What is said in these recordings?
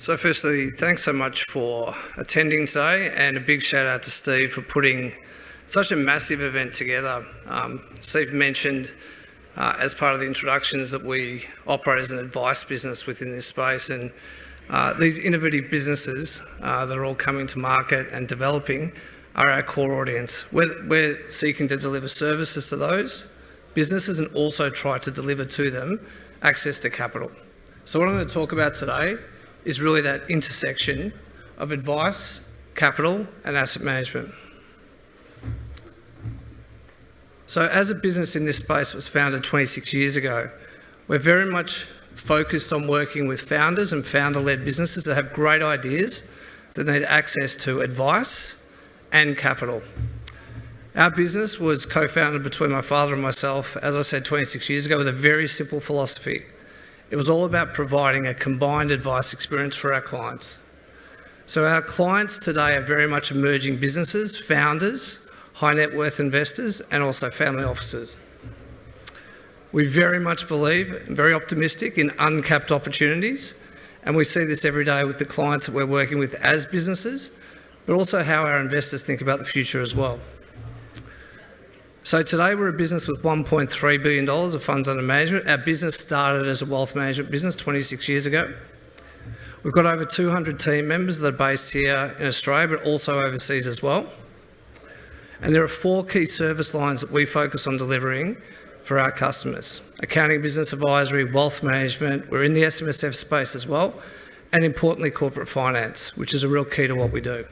So firstly, thanks so much for attending today, and a big shout out to Steve for putting such a massive event together. Steve mentioned as part of the introductions that we operate as an advice business within this space, and these innovative businesses that are all coming to market and developing are our core audience. We're seeking to deliver services to those businesses and also try to deliver to them access to capital. So what I'm going to talk about today is really that intersection of advice, capital, and asset management. So as a business in this space that was founded 26 years ago, we're very much focused on working with founders and founder-led businesses that have great ideas that need access to advice and capital. Our business was co-founded between my father and myself, as I said, 26 years ago, with a very simple philosophy. It was all about providing a combined advice experience for our clients. So our clients today are very much emerging businesses, founders, high net worth investors, and also family offices. We very much believe, and very optimistic, in uncapped opportunities, and we see this every day with the clients that we're working with as businesses, but also how our investors think about the future as well. So today we're a business with $1.3 billion of funds under management. Our business started as a wealth management business 26 years ago. We've got over 200 team members that are based here in Australia, but also overseas as well. And there are 4 key service lines that we focus on delivering for our customers: accounting, business advisory, wealth management. We're in the SMSF space as well, and importantly, corporate finance, which is a real key to what we do.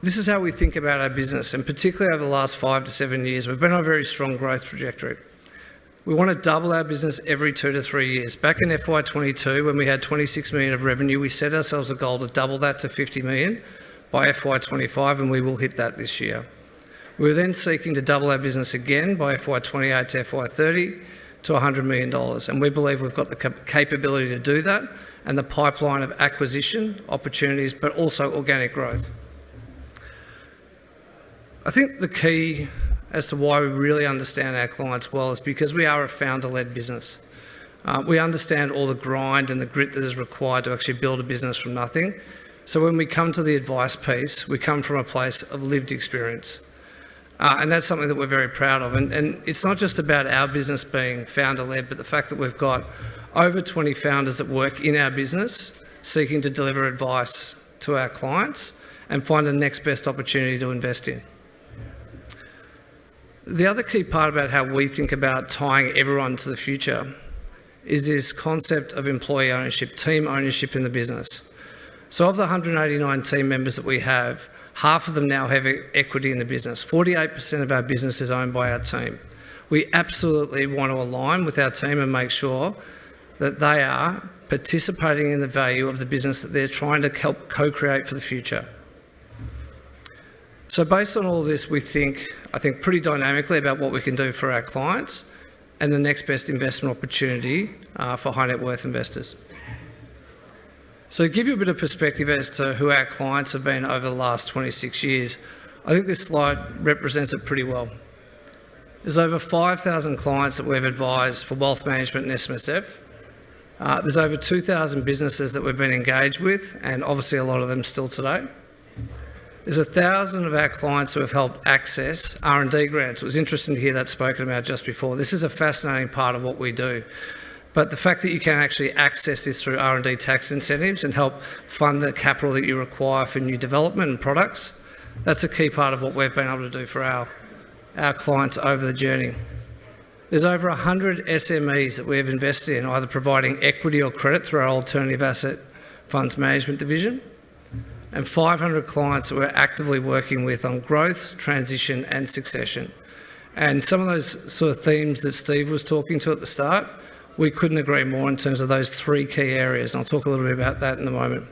This is how we think about our business, and particularly over the last 5 to 7 years, we've been on a very strong growth trajectory. We want to double our business every 2 to 3 years. Back in FY22, when we had 26 million of revenue, we set ourselves a goal to double that to 50 million by FY25, and we will hit that this year. We were then seeking to double our business again by FY28 to FY30 to $100 million, and we believe we've got the capability to do that, and the pipeline of acquisition opportunities, but also organic growth. I think the key as to why we really understand our clients well is because we are a founder-led business. We understand all the grind and the grit that is required to actually build a business from nothing. So when we come to the advice piece, we come from a place of lived experience. And that's something that we're very proud of. And it's not just about our business being founder-led, but the fact that we've got over 20 founders that work in our business seeking to deliver advice to our clients and find the next best opportunity to invest in. The other key part about how we think about tying everyone to the future is this concept of employee ownership, team ownership in the business. So of the 189 team members that we have, half of them now have equity in the business. 48% of our business is owned by our team. We absolutely want to align with our team and make sure that they are participating in the value of the business that they're trying to help co-create for the future. So based on all of this, I think pretty dynamically about what we can do for our clients and the next best investment opportunity for high net worth investors. So to give you a bit of perspective as to who our clients have been over the last 26 years, I think this slide represents it pretty well. There's over 5,000 clients that we've advised for wealth management and SMSF. There's over 2,000 businesses that we've been engaged with, and obviously a lot of them still today. There's 1,000 of our clients who have helped access R&D grants. It was interesting to hear that spoken about just before. This is a fascinating part of what we do. But the fact that you can actually access this through R&D tax incentives and help fund the capital that you require for new development and products, that's a key part of what we've been able to do for our clients over the journey. There's over 100 SMEs that we have invested in, either providing equity or credit through our alternative asset funds management division, and 500 clients that we're actively working with on growth, transition and succession. And some of those sort of themes that Steve was talking to at the start, we couldn't agree more in terms of those 3 key areas, and I'll talk a little bit about that in a moment.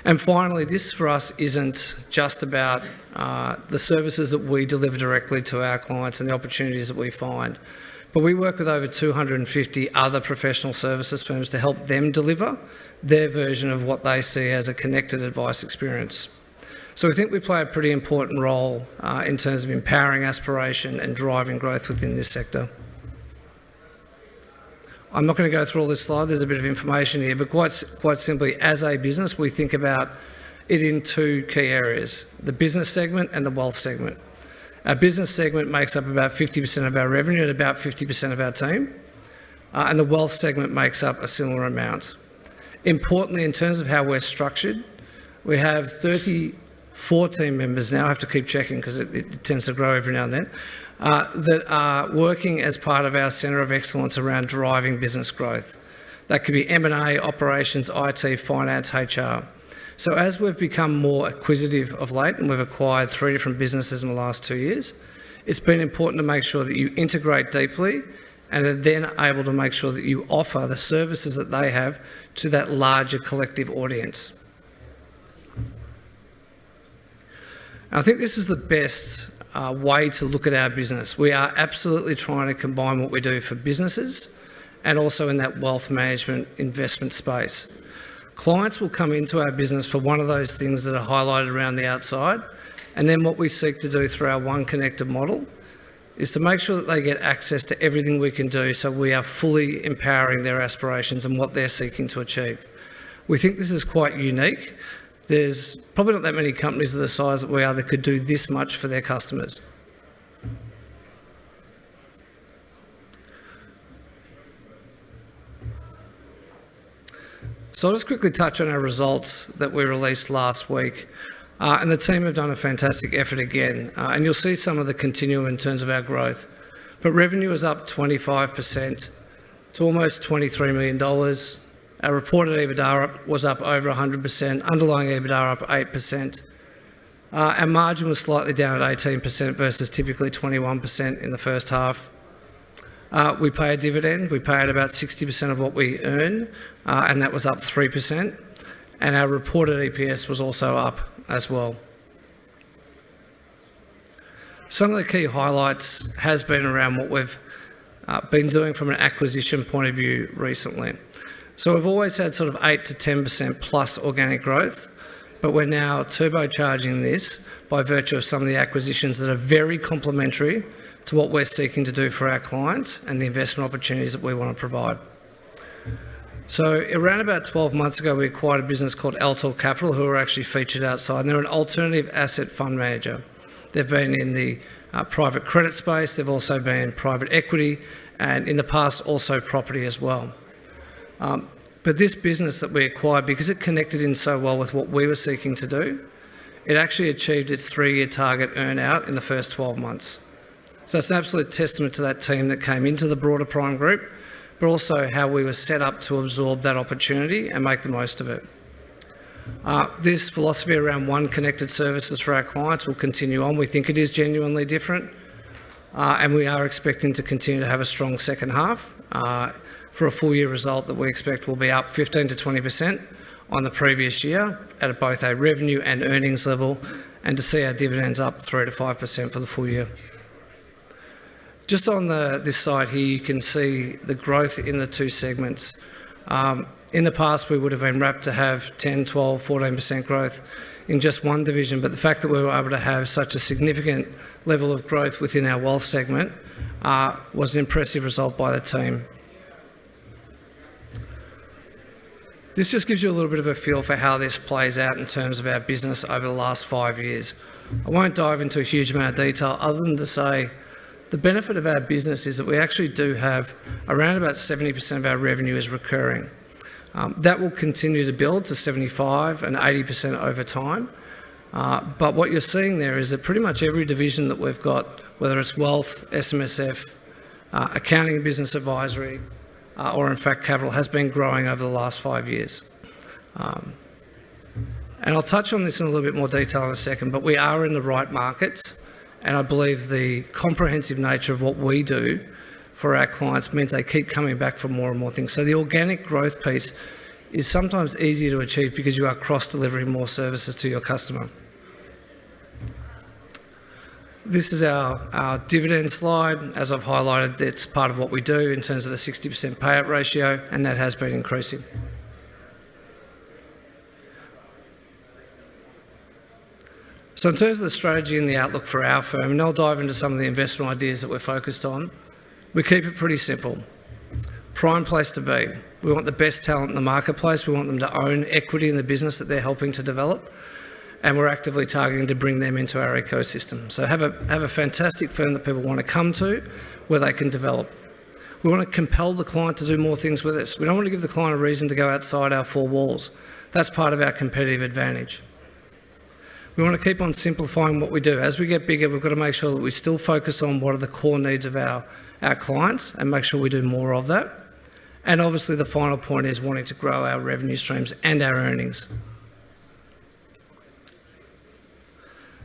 And finally, this for us isn't just about the services that we deliver directly to our clients and the opportunities that we find, but we work with over 250 other professional services firms to help them deliver their version of what they see as a connected advice experience. So we think we play a pretty important role in terms of empowering aspiration and driving growth within this sector. I'm not going to go through all this slide, there's a bit of information here, but quite simply, as a business, we think about it in two key areas, the business segment and the wealth segment. Our business segment makes up about 50% of our revenue and about 50% of our team, and the wealth segment makes up a similar amount. Importantly, in terms of how we're structured, we have 34 team members now, I have to keep checking because it tends to grow every now and then, that are working as part of our Centre of Excellence around driving business growth. That could be M&A, operations, IT, finance, HR. So as we've become more acquisitive of late, and we've acquired 3 different businesses in the last 2 years, it's been important to make sure that you integrate deeply and are then able to make sure that you offer the services that they have to that larger collective audience. And I think this is the best way to look at our business. We are absolutely trying to combine what we do for businesses and also in that wealth management investment space. Clients will come into our business for one of those things that are highlighted around the outside, and then what we seek to do through our One Connected model is to make sure that they get access to everything we can do so we are fully empowering their aspirations and what they're seeking to achieve. We think this is quite unique. There's probably not that many companies of the size that we are that could do this much for their customers. So I'll just quickly touch on our results that we released last week. And the team have done a fantastic effort again. And you'll see some of the continuum in terms of our growth. But revenue is up 25% to almost $23 million. Our reported EBITDA was up over 100%, underlying EBITDA up 8%. Our margin was slightly down at 18% versus typically 21% in the first half. We pay a dividend. We pay at about 60% of what we earn, and that was up 3%. And our reported EPS was also up as well. Some of the key highlights has been around what we've been doing from an acquisition point of view recently. So we've always had sort of 8 to 10% plus organic growth, but we're now turbocharging this by virtue of some of the acquisitions that are very complementary to what we're seeking to do for our clients and the investment opportunities that we want to provide. So around about 12 months ago, we acquired a business called Altor Capital, who are actually featured outside, and they're an alternative asset fund manager. They've been in the private credit space, they've also been in private equity, and in the past also property as well. But this business that we acquired, because it connected in so well with what we were seeking to do, it actually achieved its 3-year target earn-out in the first 12 months. So it's an absolute testament to that team that came into the broader Prime Group, but also how we were set up to absorb that opportunity and make the most of it. This philosophy around one connected services for our clients will continue on. We think it is genuinely different, and we are expecting to continue to have a strong second half for a full year result that we expect will be up 15 to 20% on the previous year at both a revenue and earnings level, and to see our dividends up 3 to 5% for the full year. Just on this side here, you can see the growth in the two segments. In the past, we would have been wrapped to have 10, 12, 14% growth in just one division, but the fact that we were able to have such a significant level of growth within our wealth segment was an impressive result by the team. This just gives you a little bit of a feel for how this plays out in terms of our business over the last 5 years. I won't dive into a huge amount of detail other than to say the benefit of our business is that we actually do have around about 70% of our revenue is recurring. That will continue to build to 75 and 80% over time. But what you're seeing there is that pretty much every division that we've got, whether it's wealth, SMSF, accounting, business advisory, or in fact capital, has been growing over the last 5 years. And I'll touch on this in a little bit more detail in a second, but we are in the right markets, and I believe the comprehensive nature of what we do for our clients means they keep coming back for more and more things. So the organic growth piece is sometimes easier to achieve because you are cross-delivering more services to your customer. This is our dividend slide. As I've highlighted, that's part of what we do in terms of the 60% payout ratio, and that has been increasing. So in terms of the strategy and the outlook for our firm, and I'll dive into some of the investment ideas that we're focused on, we keep it pretty simple. Prime place to be. We want the best talent in the marketplace. We want them to own equity in the business that they're helping to develop. And we're actively targeting to bring them into our ecosystem. So have a fantastic firm that people want to come to, where they can develop. We want to compel the client to do more things with us. We don't want to give the client a reason to go outside our four walls. That's part of our competitive advantage. We want to keep on simplifying what we do. As we get bigger, we've got to make sure that we still focus on what are the core needs of our clients and make sure we do more of that. And obviously the final point is wanting to grow our revenue streams and our earnings.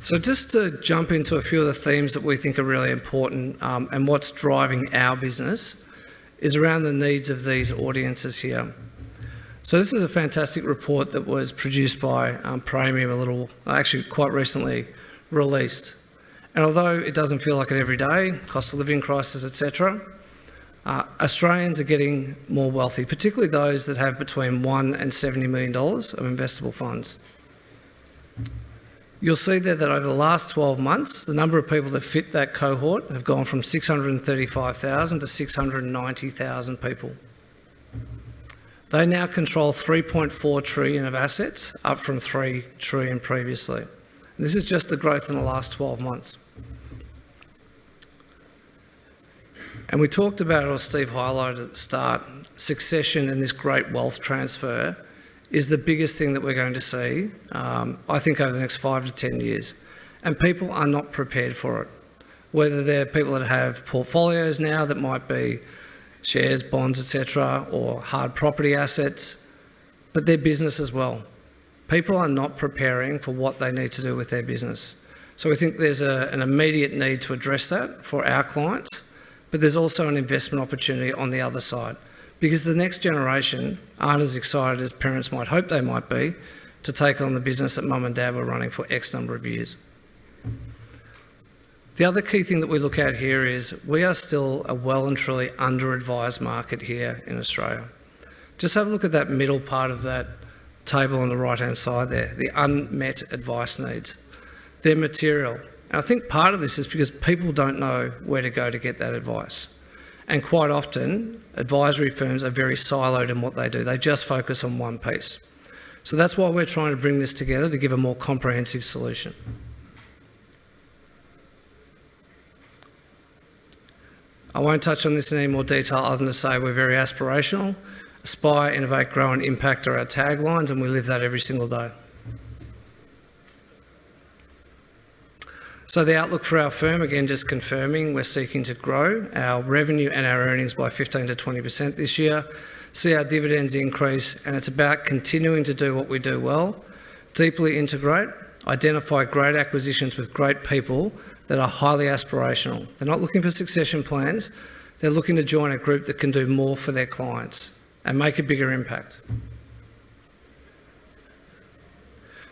So just to jump into a few of the themes that we think are really important and what's driving our business is around the needs of these audiences here. So this is a fantastic report that was produced by Praemium actually quite recently released. And although it doesn't feel like it every day, cost of living crisis, etc., Australians are getting more wealthy, particularly those that have between $1 and $70 million of investable funds. You'll see there that over the last 12 months, the number of people that fit that cohort have gone from 635,000 to 690,000 people. They now control 3.4 trillion of assets, up from 3 trillion previously. And this is just the growth in the last 12 months. And we talked about it, or Steve highlighted at the start, succession and this great wealth transfer is the biggest thing that we're going to see, I think, over the next 5 to 10 years. And people are not prepared for it. Whether they're people that have portfolios now that might be shares, bonds, etc., or hard property assets, but their business as well. People are not preparing for what they need to do with their business. So we think there's an immediate need to address that for our clients, but there's also an investment opportunity on the other side, because the next generation aren't as excited as parents might hope they might be to take on the business that mum and dad were running for X number of years. The other key thing that we look at here is we are still a well and truly under-advised market here in Australia. Just have a look at that middle part of that table on the right-hand side there, the unmet advice needs. They're material. And I think part of this is because people don't know where to go to get that advice. And quite often, advisory firms are very siloed in what they do. They just focus on one piece. So that's why we're trying to bring this together to give a more comprehensive solution. I won't touch on this in any more detail other than to say we're very aspirational. Aspire, innovate, grow and impact are our taglines, and we live that every single day. So the outlook for our firm, again, just confirming, we're seeking to grow our revenue and our earnings by 15 to 20% this year, see our dividends increase, and it's about continuing to do what we do well, deeply integrate, identify great acquisitions with great people that are highly aspirational. They're not looking for succession plans, they're looking to join a group that can do more for their clients and make a bigger impact.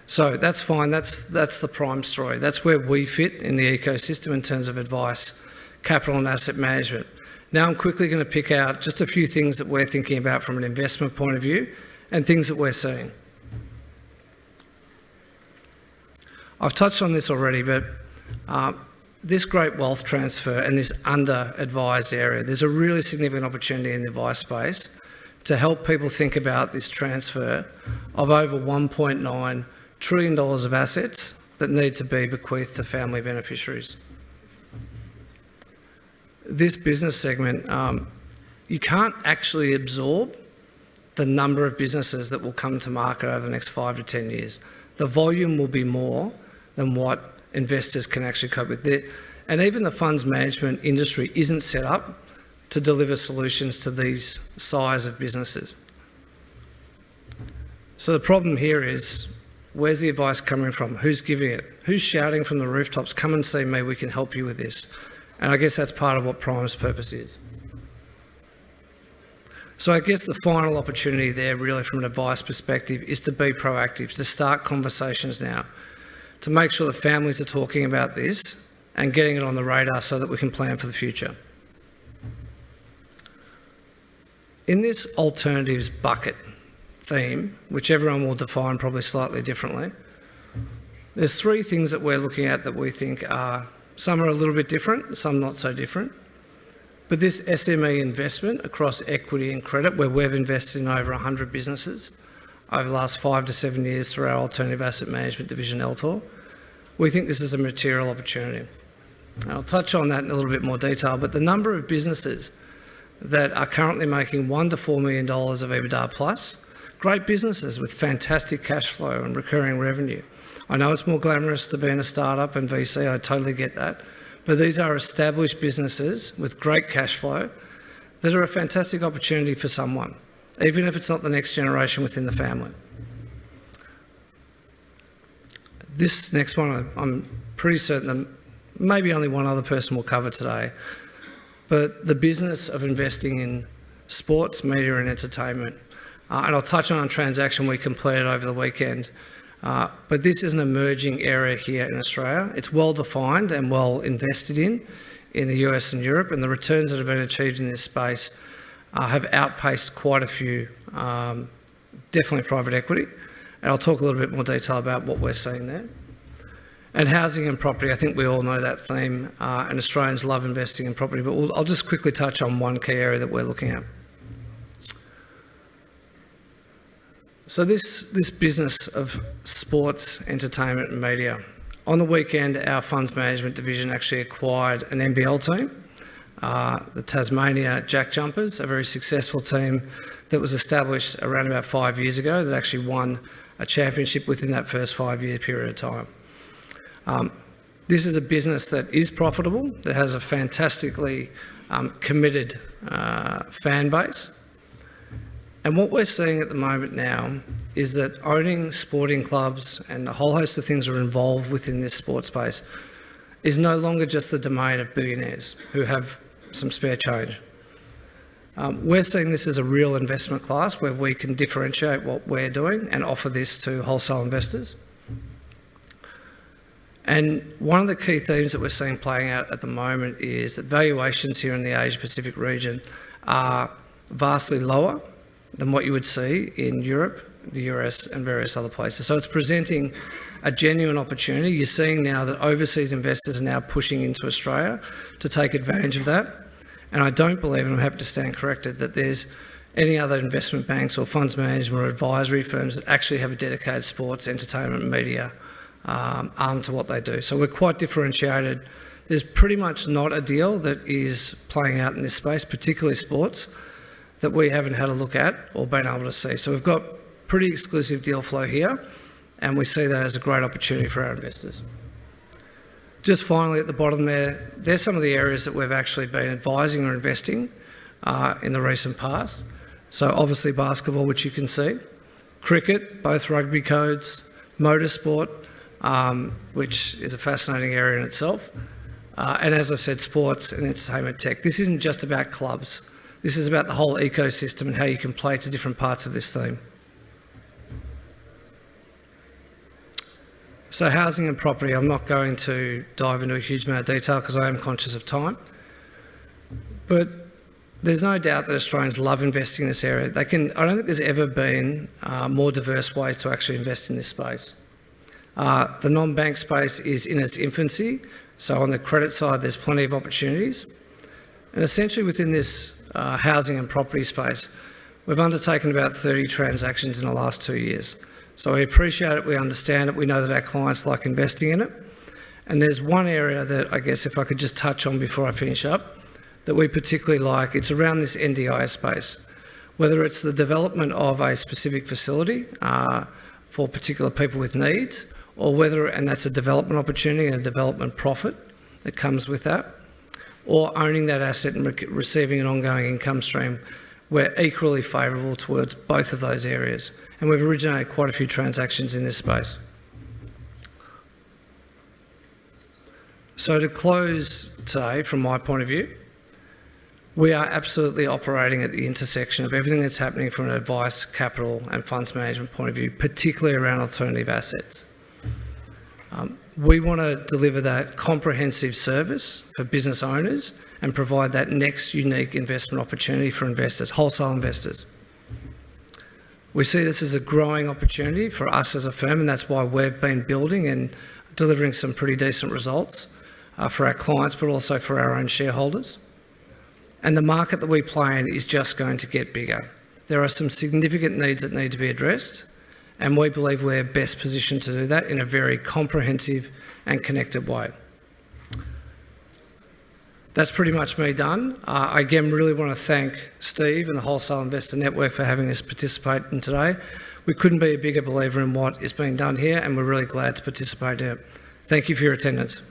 So that's fine, that's the Prime story. That's where we fit in the ecosystem in terms of advice, capital and asset management. Now I'm quickly going to pick out just a few things that we're thinking about from an investment point of view and things that we're seeing. I've touched on this already, but this great wealth transfer and this under-advised area, there's a really significant opportunity in the advice space to help people think about this transfer of over $1.9 trillion of assets that need to be bequeathed to family beneficiaries. This business segment, you can't actually absorb the number of businesses that will come to market over the next 5 to 10 years. The volume will be more than what investors can actually cope with. And even the funds management industry isn't set up to deliver solutions to these size of businesses. So the problem here is, where's the advice coming from? Who's giving it? Who's shouting from the rooftops, come and see me, we can help you with this? And I guess that's part of what Prime's purpose is. So I guess the final opportunity there, really from an advice perspective, is to be proactive, to start conversations now, to make sure the families are talking about this and getting it on the radar so that we can plan for the future. In this alternatives bucket theme, which everyone will define probably slightly differently, there's three things that we're looking at that we think are, some are a little bit different, some not so different. But this SME investment across equity and credit, where we've invested in over 100 businesses over the last 5 to 7 years through our alternative asset management division, LTOR, we think this is a material opportunity. I'll touch on that in a little bit more detail, but the number of businesses that are currently making $1 to $4 million of EBITDA plus, great businesses with fantastic cash flow and recurring revenue. I know it's more glamorous to be in a startup and VC, I totally get that, but these are established businesses with great cash flow that are a fantastic opportunity for someone, even if it's not the next generation within the family. This next one, I'm pretty certain that maybe only one other person will cover today, but the business of investing in sports, media and entertainment. And I'll touch on a transaction we completed over the weekend. But this is an emerging area here in Australia. It's well defined and well invested in the US and Europe, and the returns that have been achieved in this space have outpaced quite a few, definitely private equity. And I'll talk a little bit more detail about what we're seeing there. And housing and property, I think we all know that theme, and Australians love investing in property, but I'll just quickly touch on one key area that we're looking at. So this business of sports, entertainment and media. On the weekend, our funds management division actually acquired an NBL team, the Tasmania Jack Jumpers, a very successful team that was established around about 5 years ago that actually won a championship within that first 5-year period of time. This is a business that is profitable, that has a fantastically committed fan base. And what we're seeing at the moment now is that owning sporting clubs and a whole host of things that are involved within this sports space is no longer just the domain of billionaires who have some spare change. We're seeing this as a real investment class where we can differentiate what we're doing and offer this to wholesale investors. And one of the key themes that we're seeing playing out at the moment is that valuations here in the Asia Pacific region are vastly lower than what you would see in Europe, the US and various other places. So it's presenting a genuine opportunity. You're seeing now that overseas investors are now pushing into Australia to take advantage of that. And I don't believe, and I'm happy to stand corrected, that there's any other investment banks or funds management or advisory firms that actually have a dedicated sports, entertainment and media arm to what they do. So we're quite differentiated. There's pretty much not a deal that is playing out in this space, particularly sports, that we haven't had a look at or been able to see. So we've got pretty exclusive deal flow here, and we see that as a great opportunity for our investors. Just finally at the bottom there's some of the areas that we've actually been advising or investing in the recent past. So obviously basketball, which you can see, cricket, both rugby codes, motorsport, which is a fascinating area in itself, and as I said, sports and entertainment tech. This isn't just about clubs. This is about the whole ecosystem and how you can play to different parts of this theme. So housing and property, I'm not going to dive into a huge amount of detail because I am conscious of time. But there's no doubt that Australians love investing in this area. I don't think there's ever been more diverse ways to actually invest in this space. The non-bank space is in its infancy. So on the credit side, there's plenty of opportunities. And essentially within this housing and property space, we've undertaken about 30 transactions in the last 2 years. So we appreciate it, we understand it, we know that our clients like investing in it. And there's one area that I guess if I could just touch on before I finish up, that we particularly like, it's around this NDIS space. Whether it's the development of a specific facility for particular people with needs, or whether, and that's a development opportunity and a development profit that comes with that, or owning that asset and receiving an ongoing income stream, we're equally favourable towards both of those areas. And we've originated quite a few transactions in this space. So to close today, from my point of view, we are absolutely operating at the intersection of everything that's happening from an advice, capital and funds management point of view, particularly around alternative assets. We want to deliver that comprehensive service for business owners and provide that next unique investment opportunity for investors, wholesale investors. We see this as a growing opportunity for us as a firm, and that's why we've been building and delivering some pretty decent results for our clients, but also for our own shareholders. and the market that we play in is just going to get bigger. There are some significant needs that need to be addressed, and we believe we're best positioned to do that in a very comprehensive and connected way. That's pretty much me done. I again really want to thank Steve and the Wholesale Investor Network for having us participate in today. We couldn't be a bigger believer in what is being done here, and we're really glad to participate in it. Thank you for your attendance.